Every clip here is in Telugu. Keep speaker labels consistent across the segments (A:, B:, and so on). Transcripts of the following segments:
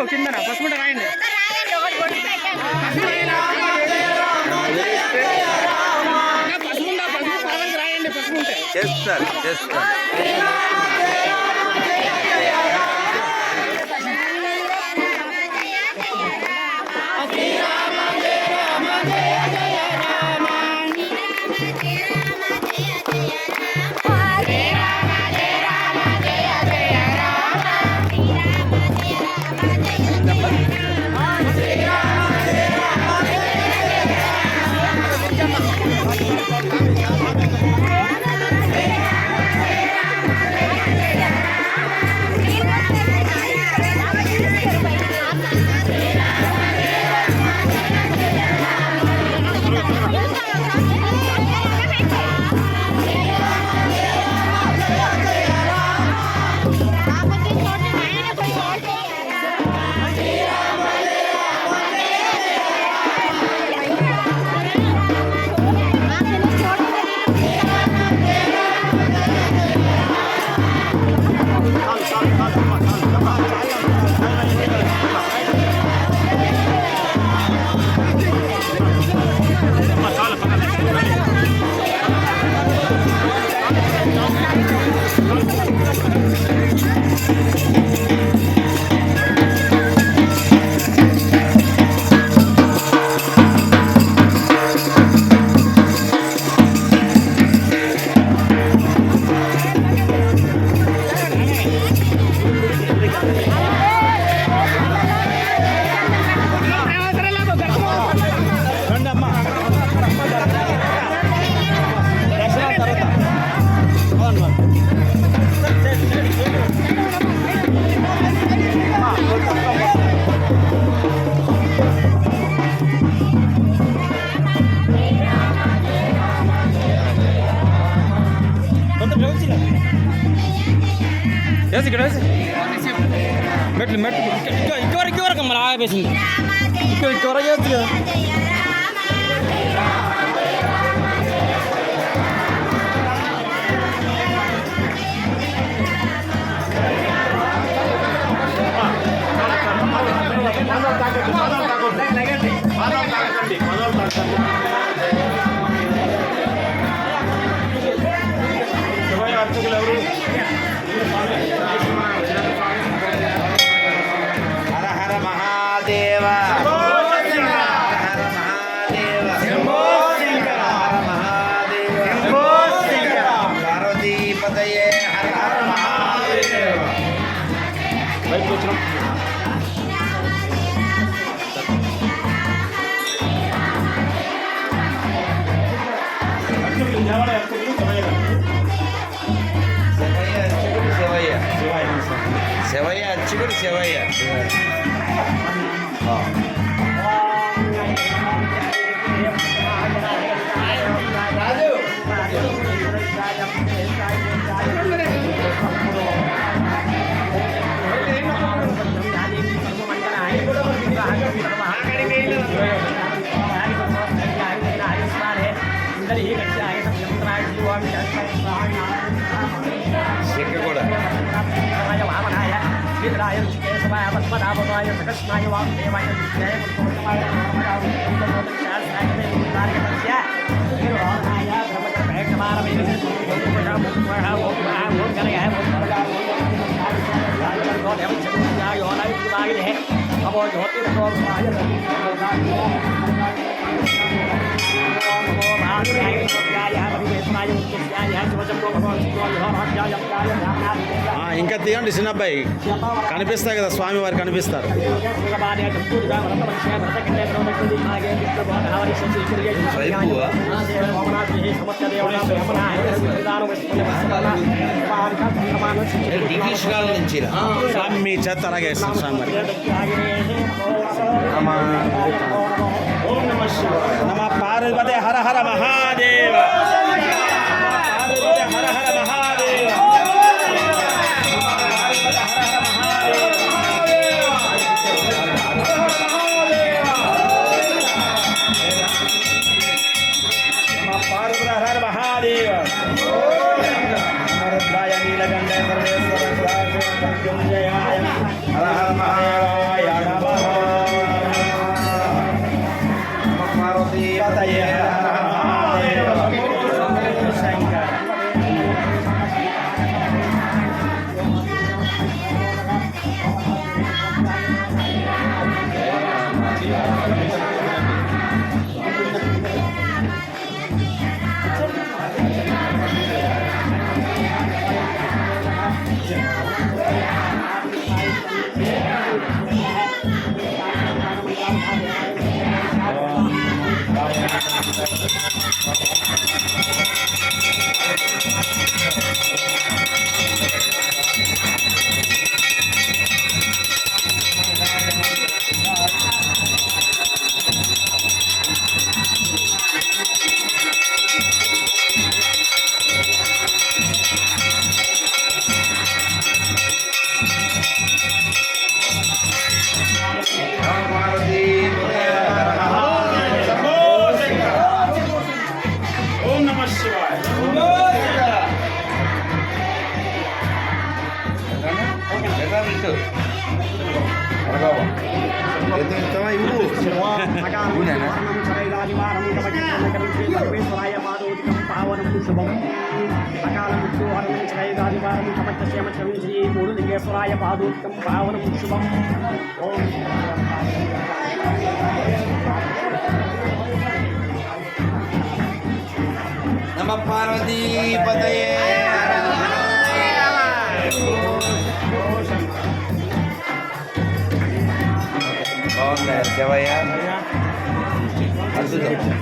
A: బాబు కింద పసుపుంట రాయండి. పసుపు పాదానికి రాయండి. పసుపుంటే
B: చేస్తారు చేస్తారు.
A: ఇక్కడ మెట్లు మెట్లు ఇంకెవరకు మరి ఆగేసింది. ఇంకెవరకు చేయొచ్చు కదా.
B: అర్చకులు ఎవరు? హర హర మహాదేవ, హర హర మహాదేవ, హర మహాదేవ, పార్వతీపతయే హర హర మహాదేవ. బయటకు వచ్చినాం. శివయ్య అర్చకుడు శివయ్య. శిక్క కూడా
C: ఇంకా తీయండి చిన్నబ్బాయి, కనిపిస్తాయి కదా స్వామి వారు కనిపిస్తారు.
B: నుంచి
C: స్వామి మీ చేత అలాగే వేస్తాం స్వామి వారి. నమ పార్వతే హర హర మహాదేవ. హర హర మహాదేవ. నీలకంఠ సర్వేశ్వర హర హర మహాదేవాయ
A: ఓం నమ శివాయ.
D: లింగేశ్వరాయ పాదోత్తం పావనం శుభం. ఓం
B: నమ పార్వతీపతయే. బాగున్నాయి శివయ్య, అద్భుతం.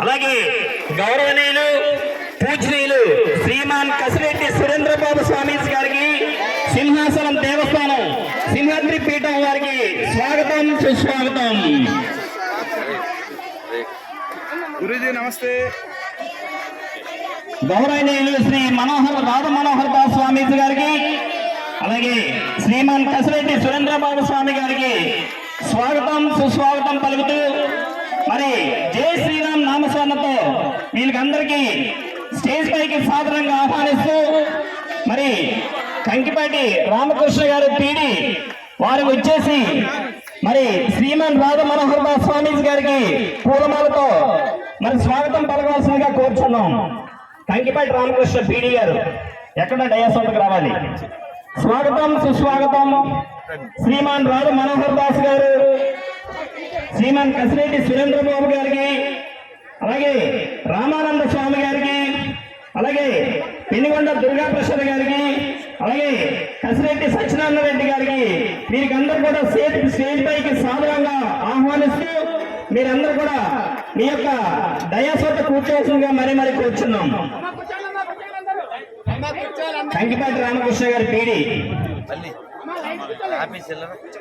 D: అలాగే గౌరవనీయులు పూజనీయులు శ్రీమాన్ కసిరెడ్డి సురేంద్రబాబు స్వామీజీ గారికి సింహాసనం దేవస్థానం సింహాద్రి పీఠం వారికి స్వాగతం సుస్వాగతం.
E: గురూజీ నమస్తే.
D: గౌరవనీయులు శ్రీ రాధ మనోహర్ దాస్ స్వామీజీ గారికి అలాగే శ్రీమాన్ కసిరెడ్డి సురేంద్రబాబు స్వామి గారికి స్వాగతం సుస్వాగతం పలుకుతూ మరి జై శ్రీరామ్ నామస్మరణతో వీళ్ళకందరికీ స్టేజ్ పైకి సాదరంగా ఆహ్వానిస్తూ మరి కంకిపాటి రామకృష్ణ గారు పీడి వారు వచ్చేసి మరి శ్రీమాన్ రాధ మనోహర్ దాస్ స్వామీజీ గారికి పూలమాలతో మరి స్వాగతం పలకవలసిందిగా కోరుచున్నాం. కంకిపాటి రామకృష్ణ పీడి గారు ఎక్కడ డయాసోటకు రావాలి. స్వాగతం సుస్వాగతం. శ్రీమాన్ రాధ మనోహర్ దాస్ గారు, శ్రీమాన్ కసిరెడ్డి సురేంద్రబాబు గారికి, అలాగే రామానంద స్వామి గారికి, అలాగే పెనుగొండ దుర్గాప్రసాద్ గారికి, అలాగే కసిరెడ్డి సత్యనారాయణ రెడ్డి గారికి వీరికి అందరూ కూడా స్టేజ్ పైకి సాదరంగా ఆహ్వానిస్తూ మీరందరూ కూడా మీ యొక్క దయాసోట కూర్చోవలసిందిగా మరీ కూర్చున్నాం. కంకిపాటి రామకృష్ణ గారి పీడి
B: మళ్ళీ ఆఫీస్ వెళ్ళరా